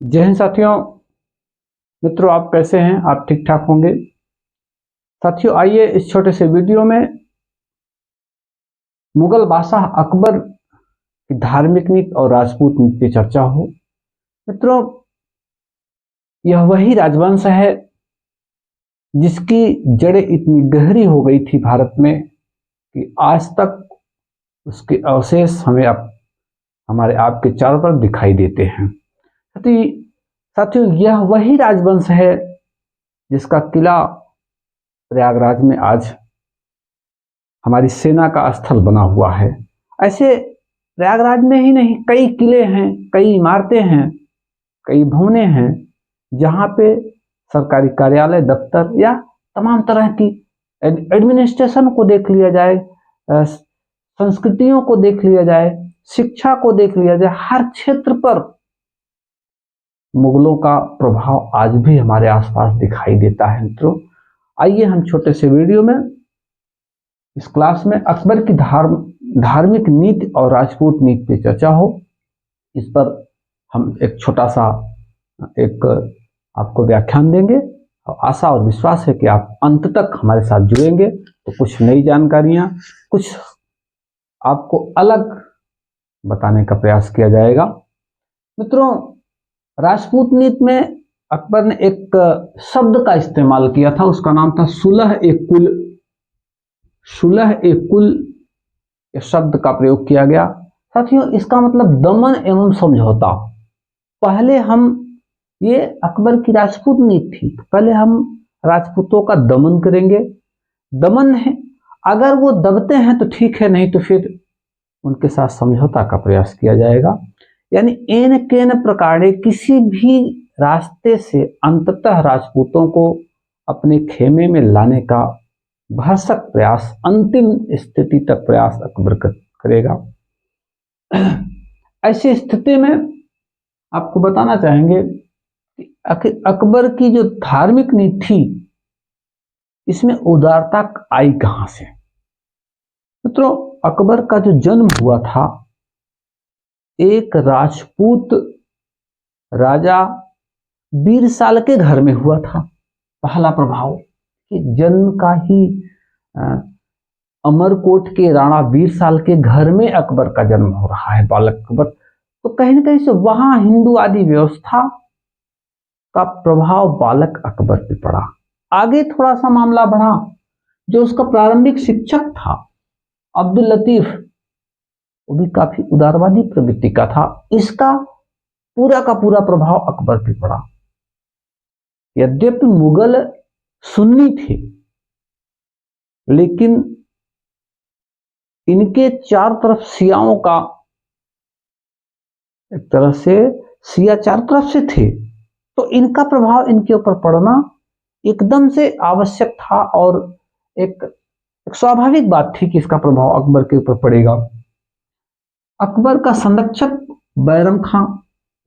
जय हिंद साथियों। मित्रों, आप कैसे हैं? आप ठीक ठाक होंगे। साथियों, आइए इस छोटे से वीडियो में मुगल बादशाह अकबर की धार्मिक नीति और राजपूत नीति पे चर्चा हो। मित्रों, यह वही राजवंश है जिसकी जड़ें इतनी गहरी हो गई थी भारत में कि आज तक उसके अवशेष हमें हमारे आपके चारों तरफ दिखाई देते हैं। साथियों, यह वही राजवंश है जिसका किला प्रयागराज में आज हमारी सेना का स्थल बना हुआ है। ऐसे प्रयागराज में ही नहीं, कई किले हैं, कई इमारतें हैं, कई भवनें हैं जहाँ पे सरकारी कार्यालय, दफ्तर या तमाम तरह की एडमिनिस्ट्रेशन को देख लिया जाए, संस्कृतियों को देख लिया जाए, शिक्षा को देख लिया जाए, हर क्षेत्र पर मुगलों का प्रभाव आज भी हमारे आसपास दिखाई देता है। मित्रों, आइए हम छोटे से वीडियो में इस क्लास में अकबर की धार्मिक नीति और राजपूत नीति पे चर्चा हो। इस पर हम एक छोटा सा आपको व्याख्यान देंगे और आशा और विश्वास है कि आप अंत तक हमारे साथ जुड़ेंगे तो कुछ नई जानकारियां, कुछ आपको अलग बताने का प्रयास किया जाएगा। मित्रों, राजपूत नीति में अकबर ने एक शब्द का इस्तेमाल किया था, उसका नाम था सुलह-ए-कुल। सुलह-ए-कुल शब्द का प्रयोग किया गया। साथियों, इसका मतलब दमन एवं समझौता। पहले ये अकबर की राजपूत नीति थी, पहले हम राजपूतों का दमन करेंगे। दमन है, अगर वो दबते हैं तो ठीक है, नहीं तो फिर उनके साथ समझौता का प्रयास किया जाएगा। यानी एन केन प्रकारे किसी भी रास्ते से अंततः राजपूतों को अपने खेमे में लाने का भरसक प्रयास, अंतिम स्थिति तक प्रयास अकबर करेगा। ऐसी स्थिति में आपको बताना चाहेंगे कि अकबर की जो धार्मिक नीति थी, इसमें उदारता आई कहां से? मित्रों, अकबर का जो जन्म हुआ था एक राजपूत राजा बीरसाल के घर में हुआ था। पहला प्रभाव कि जन्म का ही अमरकोट के राणा बीरसाल के घर में अकबर का जन्म हो रहा है, बालक अकबर। तो कहीं ना कहीं से वहां हिंदुवादी व्यवस्था का प्रभाव बालक अकबर पे पड़ा। आगे थोड़ा सा मामला बढ़ा। जो उसका प्रारंभिक शिक्षक था अब्दुल लतीफ, वो भी काफी उदारवादी प्रवृत्ति का था। इसका पूरा का पूरा प्रभाव अकबर पे पड़ा। यद्यपि मुगल सुन्नी थे, लेकिन इनके चार तरफ शियाओं का, एक तरह से शिया चार तरफ से थे, तो इनका प्रभाव इनके ऊपर पड़ना एकदम से आवश्यक था और एक स्वाभाविक बात थी कि इसका प्रभाव अकबर के ऊपर पड़ेगा। अकबर का संरक्षक बैरम खां,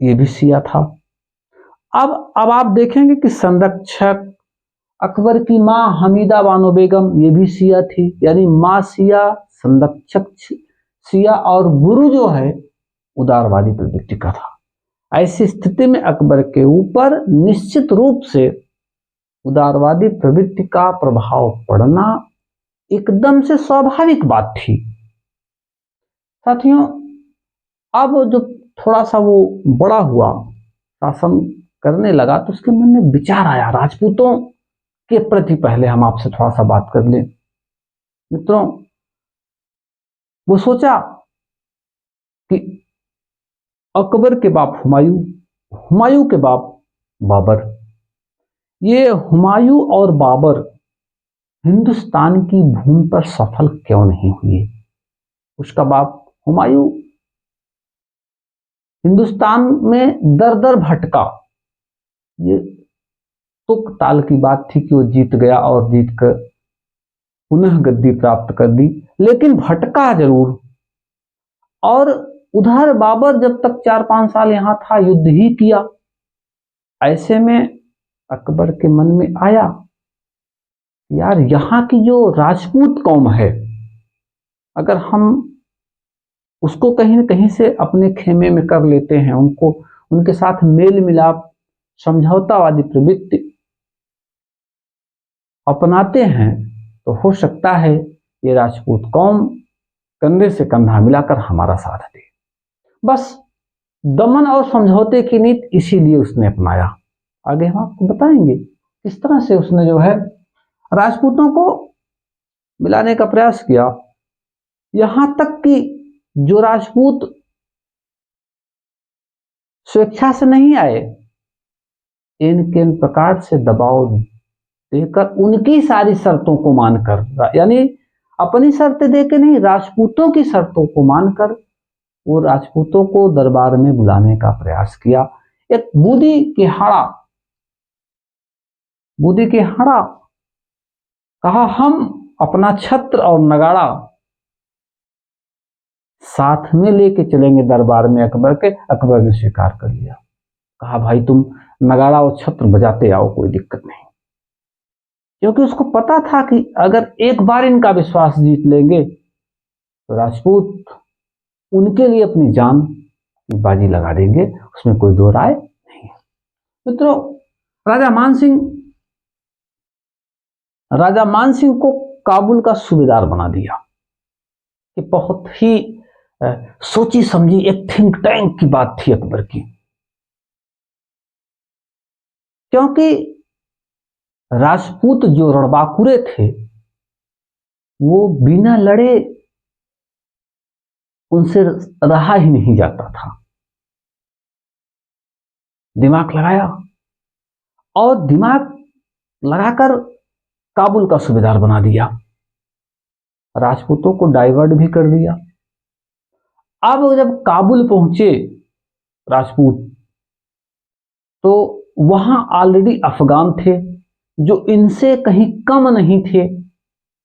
ये भी शिया था। अब आप देखेंगे कि संरक्षक अकबर की मां हमीदा बानो बेगम, ये भी शिया थी। यानी मां शिया, संरक्षक शिया और गुरु जो है उदारवादी प्रवृत्ति का था। ऐसी स्थिति में अकबर के ऊपर निश्चित रूप से उदारवादी प्रवृत्ति का प्रभाव पड़ना एकदम से स्वाभाविक बात थी। साथियों, अब जो थोड़ा सा वो बड़ा हुआ, शासन करने लगा, तो उसके मन में विचार आया राजपूतों के प्रति। पहले हम आपसे थोड़ा सा बात कर लें। मित्रों, वो सोचा कि अकबर के बाप हुमायूं, हुमायूं के बाप बाबर, ये हुमायूं और बाबर हिंदुस्तान की भूमि पर सफल क्यों नहीं हुए? उसका बाप हुमायूं हिंदुस्तान में दर दर भटका। ये तुक ताल की बात थी कि वो जीत गया और जीत कर पुनः गद्दी प्राप्त कर दी, लेकिन भटका जरूर। और उधर बाबर जब तक 4-5 साल यहां था, युद्ध ही किया। ऐसे में अकबर के मन में आया, यार यहां की जो राजपूत कौम है, अगर हम उसको कहीं न कहीं से अपने खेमे में कर लेते हैं, उनके साथ मेल मिलाप, समझौतावादी प्रवृत्ति अपनाते हैं तो हो सकता है ये राजपूत कौम कंधे से कंधा मिलाकर हमारा साथ दे। बस दमन और समझौते की नीति इसीलिए उसने अपनाया। आगे हम आपको बताएंगे किस तरह से उसने जो है राजपूतों को मिलाने का प्रयास किया। यहां तक कि जो राजपूत स्वेच्छा से नहीं आए, इनके इन प्रकार से दबाव देकर उनकी सारी शर्तों को मानकर, यानी अपनी शर्तें देकर नहीं, राजपूतों की शर्तों को मानकर वो राजपूतों को दरबार में बुलाने का प्रयास किया। एक बूदी के हाड़ा कहा, हम अपना छत्र और नगाड़ा साथ में लेके चलेंगे दरबार में अकबर के। अकबर ने स्वीकार कर लिया। कहा, भाई तुम नगाड़ा और छत्र बजाते आओ, कोई दिक्कत नहीं। क्योंकि उसको पता था कि अगर एक बार इनका विश्वास जीत लेंगे तो राजपूत उनके लिए अपनी जान की बाजी लगा देंगे, उसमें कोई दो राय नहीं है। मित्रों, राजा मानसिंह को काबुल का सूबेदार बना दिया। कि बहुत ही सोची समझी एक थिंक टैंक की बात थी अकबर की। क्योंकि राजपूत जो रणबांकुरे थे वो बिना लड़े उनसे रहा ही नहीं जाता था। दिमाग लगाया और दिमाग लगाकर काबुल का सूबेदार बना दिया। राजपूतों को डाइवर्ट भी कर दिया। अब जब काबुल पहुंचे राजपूत तो वहां ऑलरेडी अफगान थे जो इनसे कहीं कम नहीं थे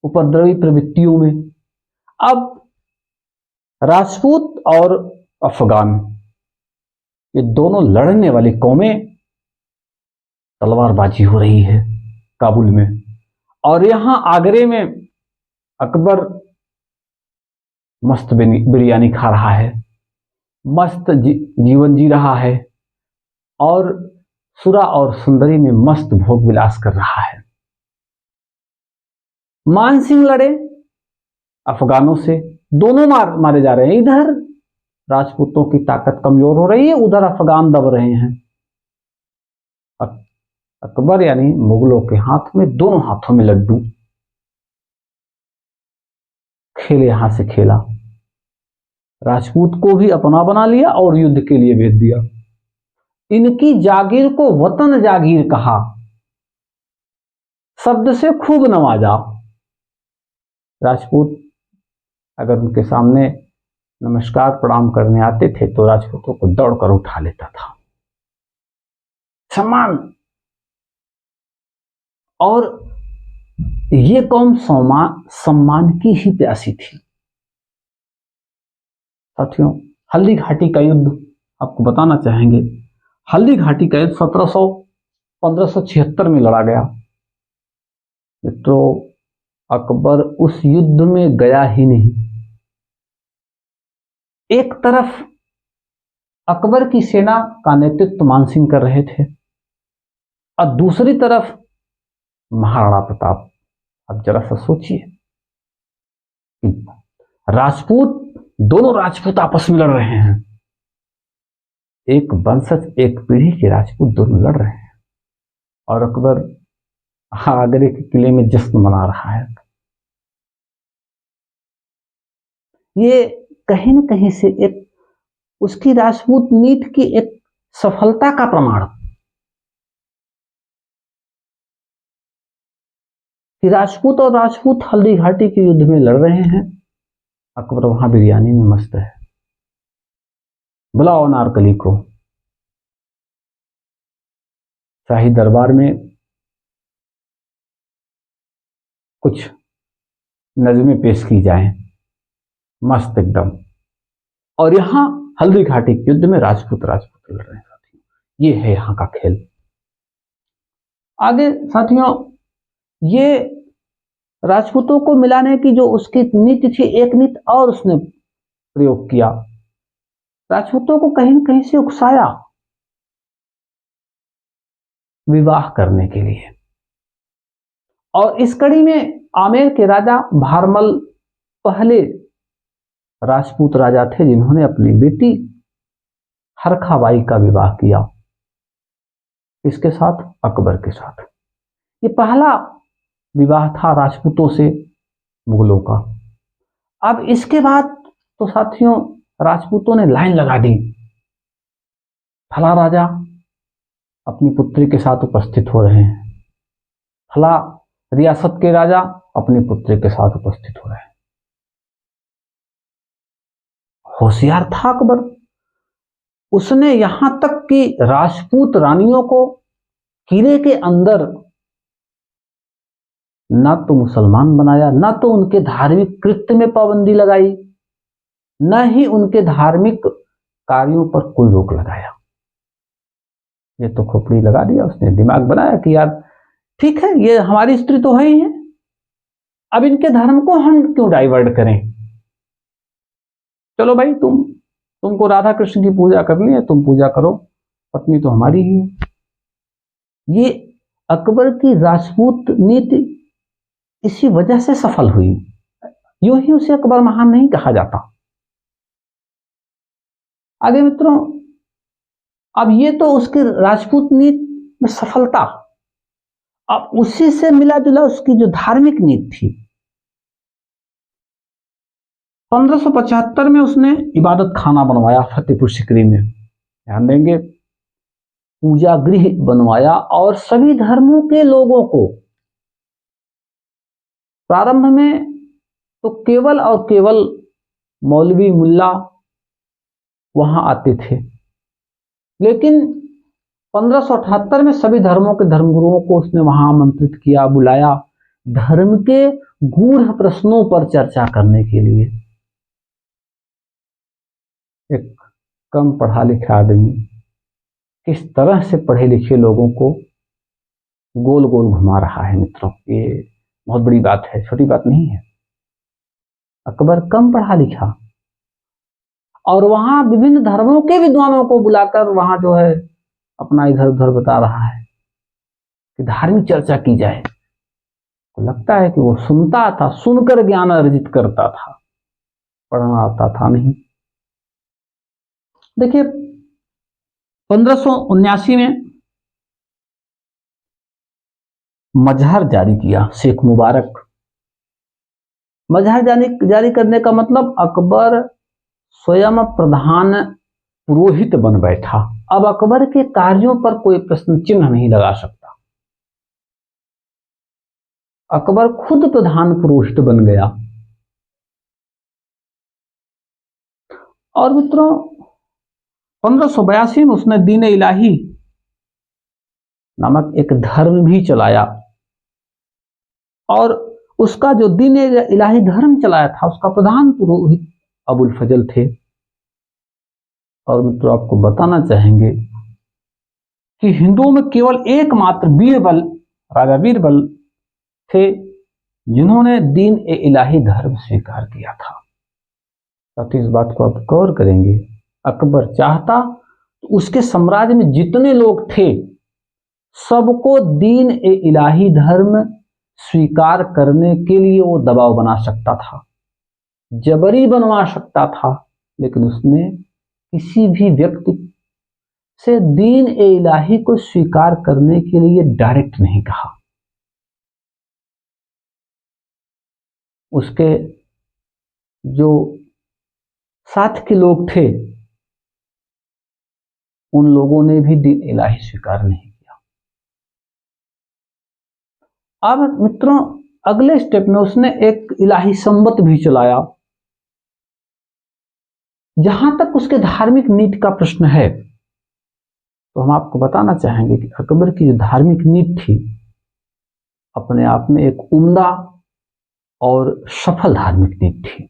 उपद्रवी प्रवृत्तियों में। अब राजपूत और अफगान ये दोनों लड़ने वाली कौमें, तलवारबाजी हो रही है काबुल में। और यहां आगरे में अकबर मस्त बिरयानी खा रहा है, मस्त जीवन जी रहा है और सुरा और सुंदरी में मस्त भोग विलास कर रहा है। मानसिंह लड़े अफगानों से, दोनों मारे जा रहे हैं। इधर राजपूतों की ताकत कमजोर हो रही है, उधर अफगान दब रहे हैं। अकबर यानी मुगलों के हाथ में, दोनों हाथों में लड्डू। खेल यहां से खेला, राजपूत को भी अपना बना लिया और युद्ध के लिए भेज दिया। इनकी जागीर को वतन जागीर कहा, शब्द से खूब नवाजा। राजपूत अगर उनके सामने नमस्कार प्रणाम करने आते थे तो राजपूतों को दौड़कर उठा लेता था, सम्मान। और ये कौम सम्मान की ही प्यासी थी। साथियों, हल्दी घाटी का युद्ध आपको बताना चाहेंगे। हल्दी घाटी का युद्ध 1576 में लड़ा गया। तो अकबर उस युद्ध में गया ही नहीं। एक तरफ अकबर की सेना का नेतृत्व मानसिंह कर रहे थे और दूसरी तरफ महाराणा प्रताप। अब जरा सा सोचिए, राजपूत, दोनों राजपूत आपस में लड़ रहे हैं। एक वंशज, एक पीढ़ी के राजपूत दोनों लड़ रहे हैं और अकबर आगरे के किले में जश्न मना रहा है। ये कहीं न कहीं से एक उसकी राजपूत नीति की एक सफलता का प्रमाण कि राजपूत और राजपूत हल्दी घाटी के युद्ध में लड़ रहे हैं। अकबर वहां बिरयानी में मस्त है। बुलाओ अनारकली को। शाही दरबार में कुछ नज़में पेश की जाएं, मस्त एकदम। और यहां हल्दी घाटी के युद्ध में राजपूत लड़ रहे हैं। साथियों, ये है यहां का खेल। आगे साथियों, ये राजपूतों को मिलाने की जो उसकी नीति थी, एक नीति और उसने प्रयोग किया। राजपूतों को कहीं न कहीं से उकसाया विवाह करने के लिए। और इस कड़ी में आमेर के राजा भारमल पहले राजपूत राजा थे जिन्होंने अपनी बेटी हरखाबाई का विवाह किया। इसके साथ? अकबर के साथ। ये पहला विवाह था राजपूतों से मुगलों का। अब इसके बाद तो साथियों राजपूतों ने लाइन लगा दी, फला राजा अपनी पुत्री के साथ उपस्थित हो रहे हैं, फला रियासत के राजा अपनी पुत्री के साथ उपस्थित हो रहे हैं। होशियार था अकबर। उसने यहां तक कि राजपूत रानियों को किले के अंदर ना तो मुसलमान बनाया, ना तो उनके धार्मिक कृत्य में पाबंदी लगाई, न ही उनके धार्मिक कार्यों पर कोई रोक लगाया। ये तो खोपड़ी लगा दिया उसने, दिमाग बनाया कि यार ठीक है, ये हमारी स्त्री तो है ही है, अब इनके धर्म को हम क्यों डाइवर्ट करें। चलो भाई, तुमको राधा कृष्ण की पूजा करनी है, तुम पूजा करो, पत्नी तो हमारी ही है। ये अकबर की राजपूत नीति इसी वजह से सफल हुई। यूं ही उसे अकबर महान नहीं कहा जाता। आगे मित्रों, अब ये तो उसकी राजपूत नीति में सफलता। अब उसी से मिला जुला उसकी जो धार्मिक नीति थी। 1575 में उसने इबादत खाना बनवाया फतेहपुर सिकरी में, ध्यान देंगे, पूजा गृह बनवाया और सभी धर्मों के लोगों को, प्रारंभ में तो केवल और केवल मौलवी मुल्ला वहां आते थे, लेकिन 1578 में सभी धर्मों के धर्मगुरुओं को उसने वहां आमंत्रित किया, बुलाया, धर्म के गूढ़ प्रश्नों पर चर्चा करने के लिए। एक कम पढ़ा लिखा आदमी किस तरह से पढ़े लिखे लोगों को गोल गोल घुमा रहा है मित्रों, ये बहुत बड़ी बात है, छोटी बात नहीं है। अकबर कम पढ़ा लिखा और वहां विभिन्न धर्मों के विद्वानों को बुलाकर वहां जो है अपना इधर उधर बता रहा है कि धार्मिक चर्चा की जाए। तो लगता है कि वो सुनता था, सुनकर ज्ञान अर्जित करता था, पढ़ना आता था नहीं। देखिए 1579 में मजहर जारी किया शेख मुबारक। मजहर जारी करने का मतलब अकबर स्वयं प्रधान पुरोहित बन बैठा। अब अकबर के कार्यों पर कोई प्रश्न चिन्ह नहीं लगा सकता। अकबर खुद प्रधान पुरोहित बन गया। और मित्रों 1582 में उसने दीन इलाही नामक एक धर्म भी चलाया और उसका जो दीन इलाही धर्म चलाया था उसका प्रधान पुरोहित अबुल फजल थे। और मित्रों आपको बताना चाहेंगे कि हिंदुओं में केवल एकमात्र बीरबल, राजा बीरबल थे जिन्होंने दीन इलाही धर्म स्वीकार किया था। साथ ही इस बात को आप गौर करेंगे, अकबर चाहता तो उसके साम्राज्य में जितने लोग थे सबको दीन इलाही धर्म स्वीकार करने के लिए वो दबाव बना सकता था, जबरी बनवा सकता था, लेकिन उसने किसी भी व्यक्ति से दीन इलाही को स्वीकार करने के लिए डायरेक्ट नहीं कहा। उसके जो साथ के लोग थे उन लोगों ने भी दीन इलाही स्वीकार नहीं किया। अब मित्रों अगले स्टेप में उसने एक इलाही संबत भी चलाया। जहां तक उसके धार्मिक नीति का प्रश्न है तो हम आपको बताना चाहेंगे कि अकबर की जो धार्मिक नीति थी अपने आप में एक उम्दा और सफल धार्मिक नीति थी।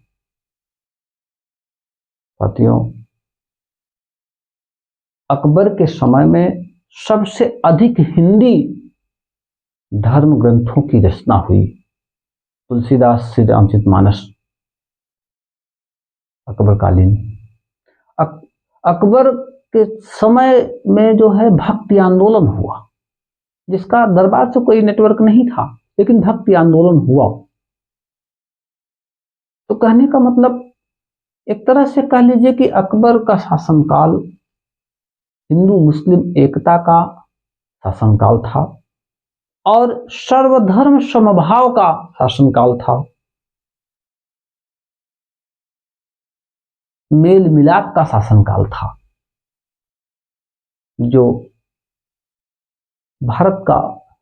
साथियों अकबर के समय में सबसे अधिक हिंदी धर्म ग्रंथों की रचना हुई। तुलसीदास श्री रामचरितमानस अकबरकालीन। अकबर के समय में जो है भक्ति आंदोलन हुआ। जिसका दरबार से कोई नेटवर्क नहीं था, लेकिन भक्ति आंदोलन हुआ। तो कहने का मतलब एक तरह से कह लीजिए कि अकबर का शासनकाल हिंदू मुस्लिम एकता का शासनकाल था और सर्वधर्म समभाव का शासनकाल था। मेल मिलाप का शासनकाल था। जो भारत का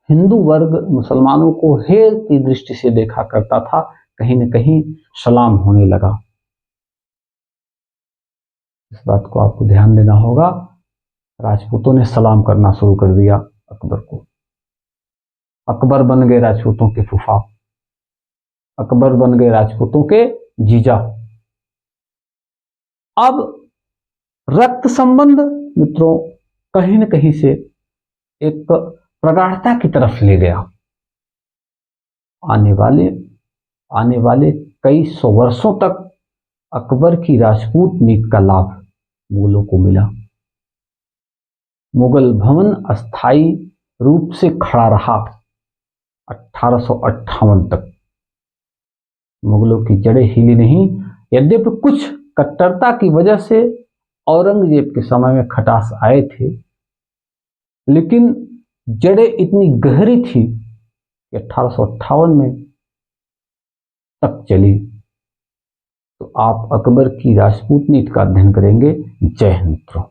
हिंदू वर्ग मुसलमानों को हेय की दृष्टि से देखा करता था, कहीं न कहीं सलाम होने लगा। इस बात को आपको ध्यान देना होगा। राजपूतों ने सलाम करना शुरू कर दिया अकबर को। अकबर बन गए राजपूतों के फूफा, अकबर बन गए राजपूतों के जीजा। अब रक्त संबंध मित्रों कहीं न कहीं से एक प्रगाढ़ता की तरफ ले गया। आने वाले कई सौ वर्षों तक अकबर की राजपूत नीति का लाभ मुगलों को मिला। मुगल भवन अस्थायी रूप से खड़ा रहा 1858 तक। मुगलों की जड़ें हिली नहीं, यद्यपि कुछ कट्टरता की वजह से औरंगजेब के समय में खटास आए थे, लेकिन जड़ें इतनी गहरी थी कि 1858 में तक चली। तो आप अकबर की राजपूत नीति का अध्ययन करेंगे। जय हिंद मित्रों।